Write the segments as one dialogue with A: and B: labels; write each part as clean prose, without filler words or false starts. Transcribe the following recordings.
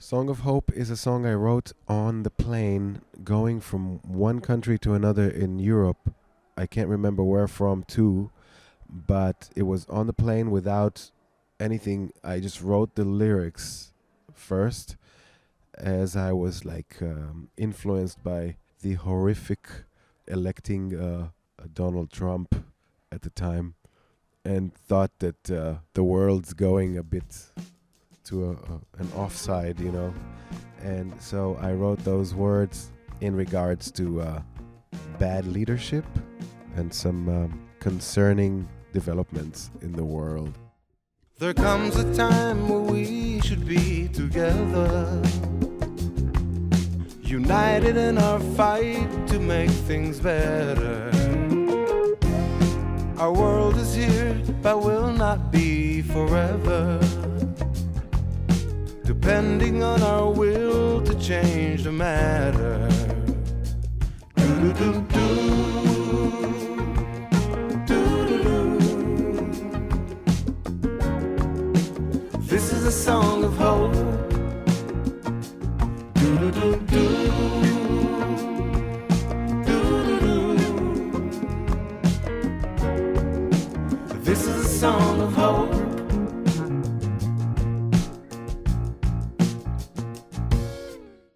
A: Song of Hope is a song I wrote on the plane going from one country to another in Europe. I can't remember where from to, but it was on the plane without anything. I just wrote the lyrics first as I was influenced by the horrific electing Donald Trump at the time, and thought that the world's going a bit to an offside, and so I wrote those words in regards to bad leadership and some concerning developments in the world.
B: There comes a time where we should be together, united in our fight to make things better. Our world is here, but will not be forever, depending on our will to change the matter. This is a song of hope. This is a song of hope.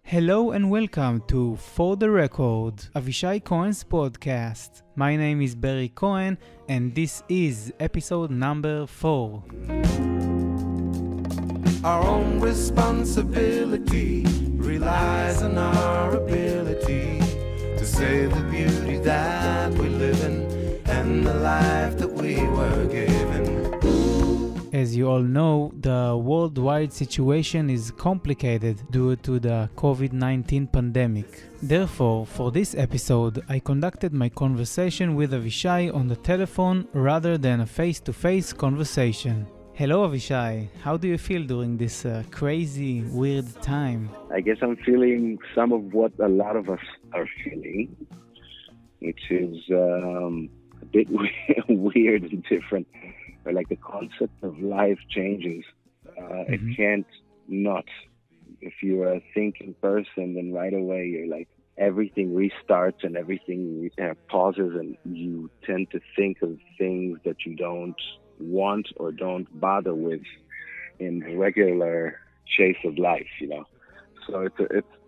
C: Hello and welcome to For the Record, Avishai Cohen's podcast. My name is Barry Cohen and this is episode number 4.
B: Our own responsibility relies on our ability to save the beauty that we live in and the life that we were given.
C: As you all know, the worldwide situation is complicated due to the COVID-19 pandemic. Therefore, for this episode, I conducted my conversation with Avishai on the telephone rather than a face-to-face conversation. Hello Avishai, how do you feel during this crazy, weird time?
D: I guess I'm feeling some of what a lot of us are feeling, which is a bit weird and different. But like the concept of life changes. It can't not. If you're a thinking person, then right away you're like, everything restarts and everything pauses, and you tend to think of things that you don't want or don't bother with in the regular chase of life, So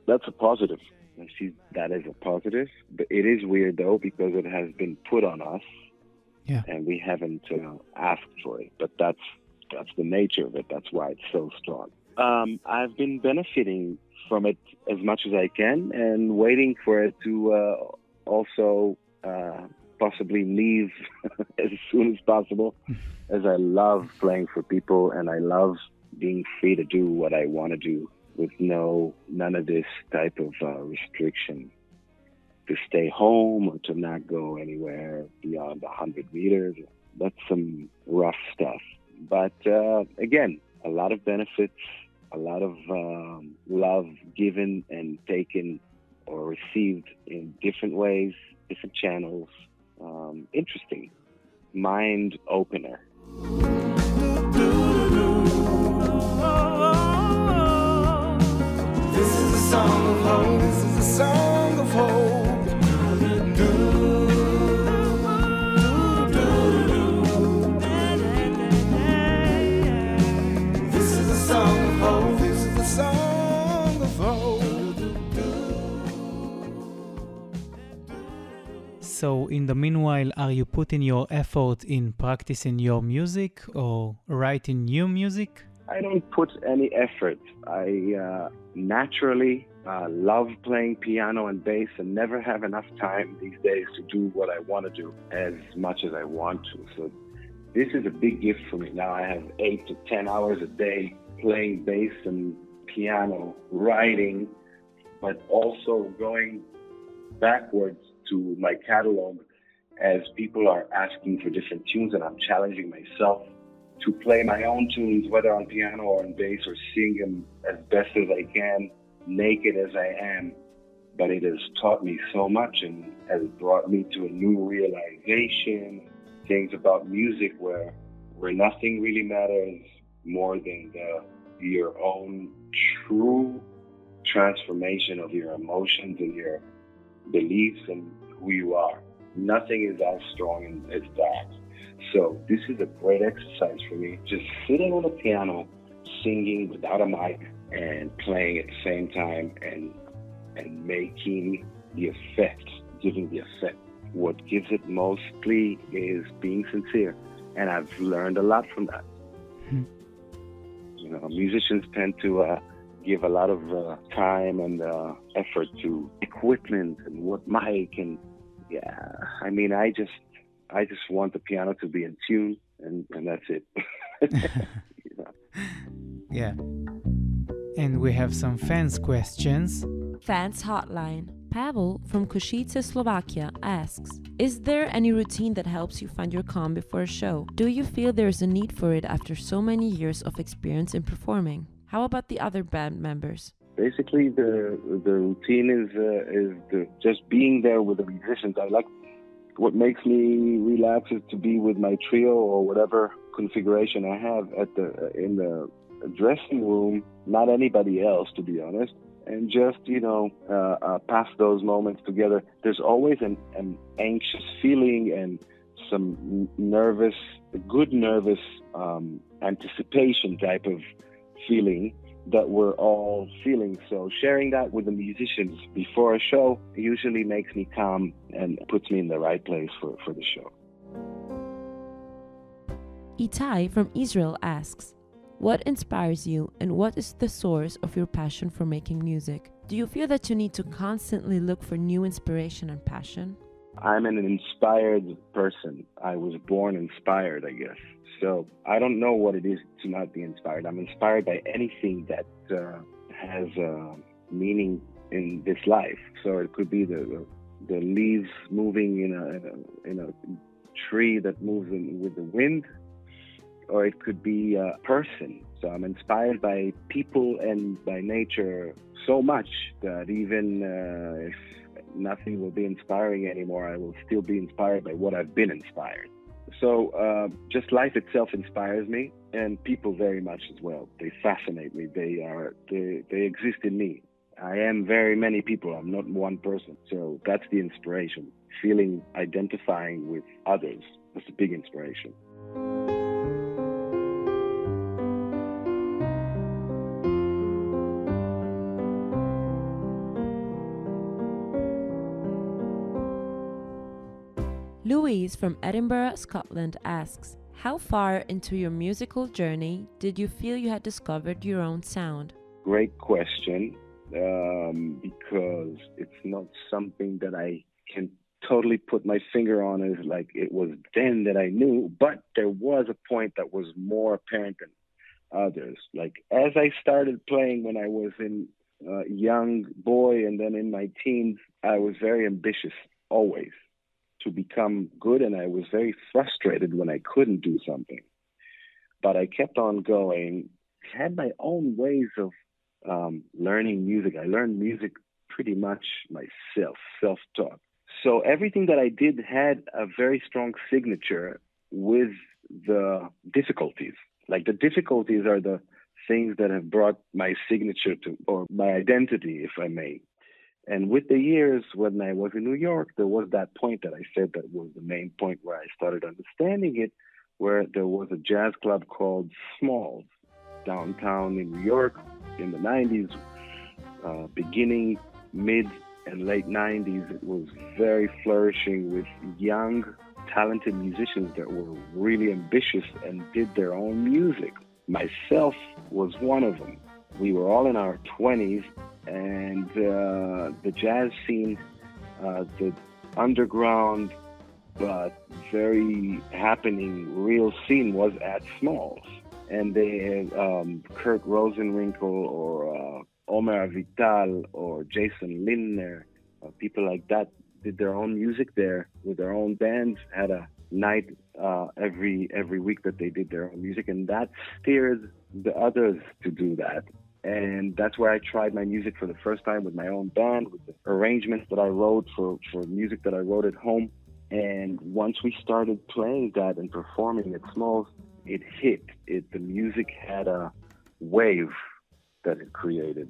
D: that's a positive. I see that as a positive. But it is weird though, because it has been put on us.
C: Yeah.
D: And we haven't asked for it, but that's the nature of it. That's why it's so strong. I've been benefiting from it as much as I can, and waiting for it to also possibly leave as soon as possible, as I love playing for people and I love being free to do what I want to do with none of this type of restriction. To stay home or to not go anywhere beyond 100 meters. That's some rough stuff. But again, a lot of benefits, a lot of love given and taken or received in different ways, different channels. Interesting. Mind opener.
B: This is a song of hope. This is a song of hope.
C: So in the meanwhile, are you putting your effort in practicing your music or writing new music?
D: I don't put any effort. I naturally love playing piano and bass and never have enough time these days to do what I want to do as much as I want to. So this is a big gift for me. Now I have 8 to 10 hours a day playing bass and piano, writing, but also going backwards to my catalog as people are asking for different tunes, and I'm challenging myself to play my own tunes, whether on piano or on bass, or sing them as best as I can, naked as I am. But it has taught me so much and has brought me to a new realization, things about music where nothing really matters more than your own true transformation of your emotions and your beliefs and who you are. Nothing is as strong as that. So this is a great exercise for me. Just sitting on the piano, singing without a mic and playing at the same time and making the effect, giving the effect. What gives it mostly is being sincere. And I've learned a lot from that. You know, musicians tend to give a lot of time and effort to equipment and what mic and I mean, I just want the piano to be in tune and that's it. You know?
C: Yeah. And we have some fans' questions.
E: Fans Hotline. Pavel from Košice, Slovakia asks, is there any routine that helps you find your calm before a show? Do you feel there is a need for it after so many years of experience in performing? How about the other band members?
D: Basically, the routine is just being there with the musicians. I like what makes me relax is to be with my trio or whatever configuration I have in the dressing room. Not anybody else, to be honest. And just, you know, pass those moments together. There's always an anxious feeling and some good nervous anticipation type of feeling that we're all feeling. So sharing that with the musicians before a show usually makes me calm and puts me in the right place for the show.
E: Itai from Israel asks, what inspires you and what is the source of your passion for making music? Do you feel that you need to constantly look for new inspiration and passion?
D: I'm an inspired person. I was born inspired, I guess. So I don't know what it is to not be inspired. I'm inspired by anything that has meaning in this life. So it could be the leaves moving in a tree that moves with the wind, or it could be a person. So I'm inspired by people and by nature so much that even if nothing will be inspiring anymore, I will still be inspired by what I've been inspired. So just life itself inspires me, and people very much as well. They fascinate me. They exist in me. I am very many people. I'm not one person. So that's the inspiration. Identifying with others. That's a big inspiration.
E: Louise from Edinburgh, Scotland asks, how far into your musical journey did you feel you had discovered your own sound?
D: Great question, because it's not something that I can totally put my finger on as like it was then that I knew, but there was a point that was more apparent than others. Like as I started playing when I was a young boy and then in my teens, I was very ambitious, always, to become good, and I was very frustrated when I couldn't do something. But I kept on going, had my own ways of learning music. I learned music pretty much myself, self-taught. So everything that I did had a very strong signature with the difficulties. Like the difficulties are the things that have brought my signature to, or my identity, if I may. And with the years, when I was in New York, there was that point that I said that was the main point where I started understanding it, where there was a jazz club called Smalls downtown in New York in the 90s, beginning, mid, and late 90s. It was very flourishing with young, talented musicians that were really ambitious and did their own music. Myself was one of them. We were all in our 20s, and the jazz scene, the underground but very happening real scene was at Smalls. And they had Kurt Rosenwinkel or Omer Avital or Jason Lindner, people like that did their own music there with their own bands, had a night every week that they did their own music, and that steered the others to do that. And that's where I tried my music for the first time with my own band, with the arrangements that I wrote for music that I wrote at home. And once we started playing that and performing at Smalls, it hit. The music had a wave that it created.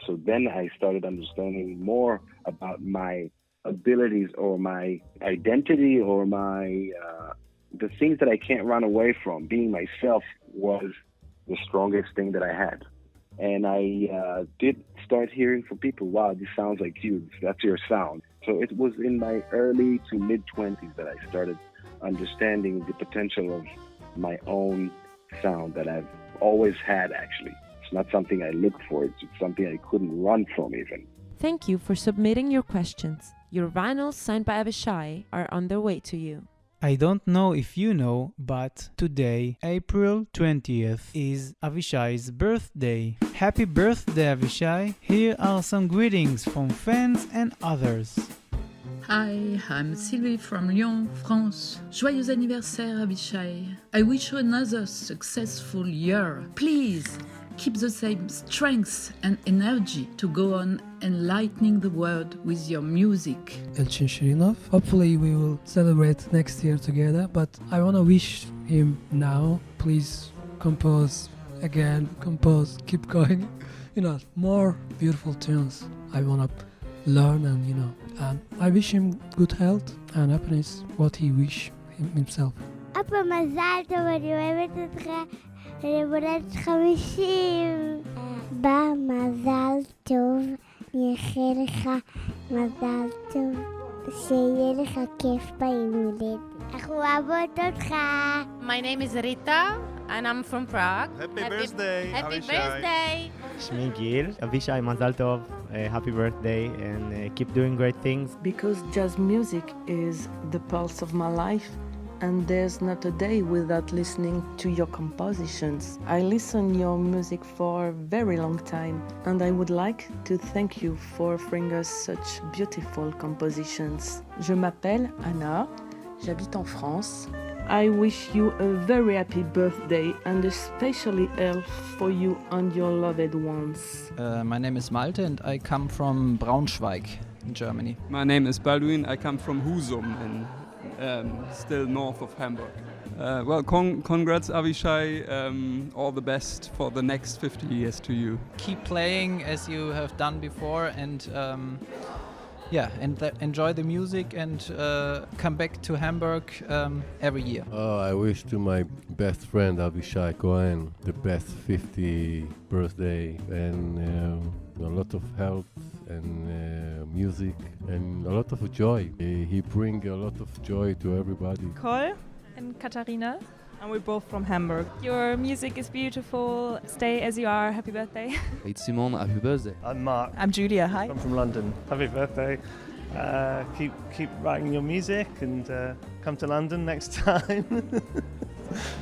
D: So then I started understanding more about my abilities or my identity or my the things that I can't run away from. Being myself was the strongest thing that I had. And I did start hearing from people, wow, this sounds like you. That's your sound. So it was in my early to mid-20s that I started understanding the potential of my own sound that I've always had, actually. It's not something I looked for. It's something I couldn't run from even.
E: Thank you for submitting your questions. Your vinyls signed by Avishai are on their way to you.
C: I don't know if you know, but today, April 20th, is Avishai's birthday. Happy birthday, Avishai! Here are some greetings from fans and others.
F: Hi, I'm Sylvie from Lyon, France. Joyeux anniversaire, Avishai. I wish you another successful year. Please, keep the same strength and energy to go on enlightening the world with your music.
G: Elchin Shirinov. Hopefully we will celebrate next year together, but I want to wish him now, please compose again, keep going. More beautiful tunes. I want to learn and I wish him good health and happiness, what he wish himself.
H: אבא, מזל טוב, אני אוהבת אותך. ליום הולדת 50. בא, מזל טוב, אני אאחל לך מזל טוב, שיהיה לך כיף ביום הולדת. אנחנו אוהבות אותך.
I: My name is Rita and I'm from Prague.
J: Happy birthday,
I: Happy
J: Avishai.
I: birthday.
K: שמי גיל, אבישי, מזל טוב, happy birthday and keep doing great things.
L: Because jazz music is the pulse of my life, and there's not a day without listening to your compositions. I listen your music for a very long time, and I would like to thank you for offering us such beautiful compositions. Je m'appelle Anna, j'habite en France. I wish you a very happy birthday and especially health for you and your loved ones.
M: My name is Malte and I come from Braunschweig in Germany.
N: My name is Balduin. I come from Husum in still north of Hamburg. Congrats, Avishai. All the best for the next 50 years to you.
M: Keep playing as you have done before and enjoy the music and come back to Hamburg every year.
O: I wish to my best friend Avishai Cohen the best 50th birthday and a lot of health and music and a lot of joy. He brings a lot of joy to everybody.
P: Cole and Katharina, and we're both from Hamburg. Your music is beautiful. Stay as you are. Happy birthday.
Q: It's Simon. Happy birthday.
R: I'm Mark.
P: I'm Julia. Hi.
R: I'm from London. Happy birthday. Keep writing your music and come to London next time.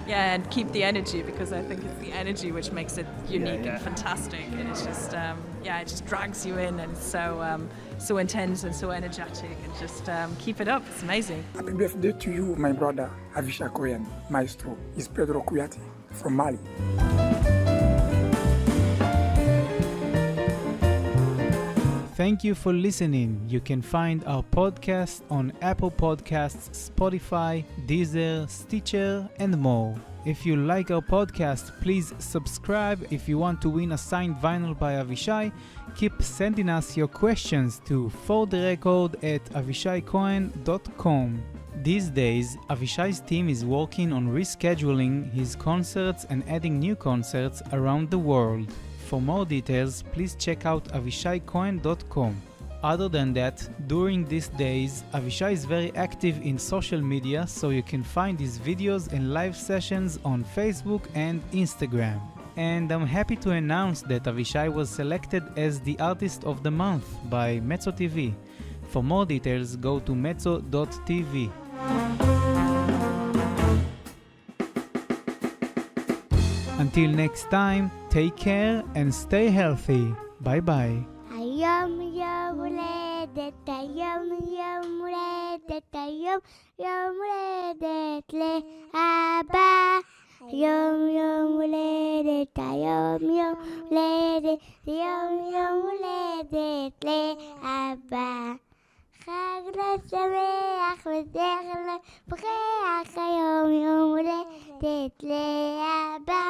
P: Yeah, and keep the energy, because I think it's the energy which makes it unique and fantastic, and it's just it just drags you in, and it's so intense and so energetic, and just keep it up. It's amazing.
S: Happy birthday to you, my brother Avishai Cohen, maestro. It's Pedro Kuyati from Mali.
C: Thank you for listening. You can find our podcast on Apple Podcasts, Spotify, Deezer, Stitcher, and more. If you like our podcast, please subscribe. If you want to win a signed vinyl by Avishai, keep sending us your questions to fortherecord@avishaicohen.com. These days, Avishai's team is working on rescheduling his concerts and adding new concerts around the world. For more details, please check out avishaicohen.com. Other than that, during these days, Avishai is very active in social media, so you can find his videos and live sessions on Facebook and Instagram. And I'm happy to announce that Avishai was selected as the Artist of the Month by Mezzo TV. For more details, go to mezzo.tv. Until next time, take care and stay healthy. Bye bye.
H: היום יום הולדת, היום יום הולדת, היום יום הולדת לאבא. היום יום הולדת, היום יום הולדת, היום יום הולדת לאבא. חג לשמח וזכר לפרח, היום יום הולדת לאבא.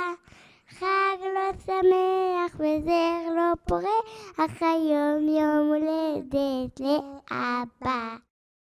H: חג לא שמח וזר לא פורה, אך היום יום הולדת לאבא.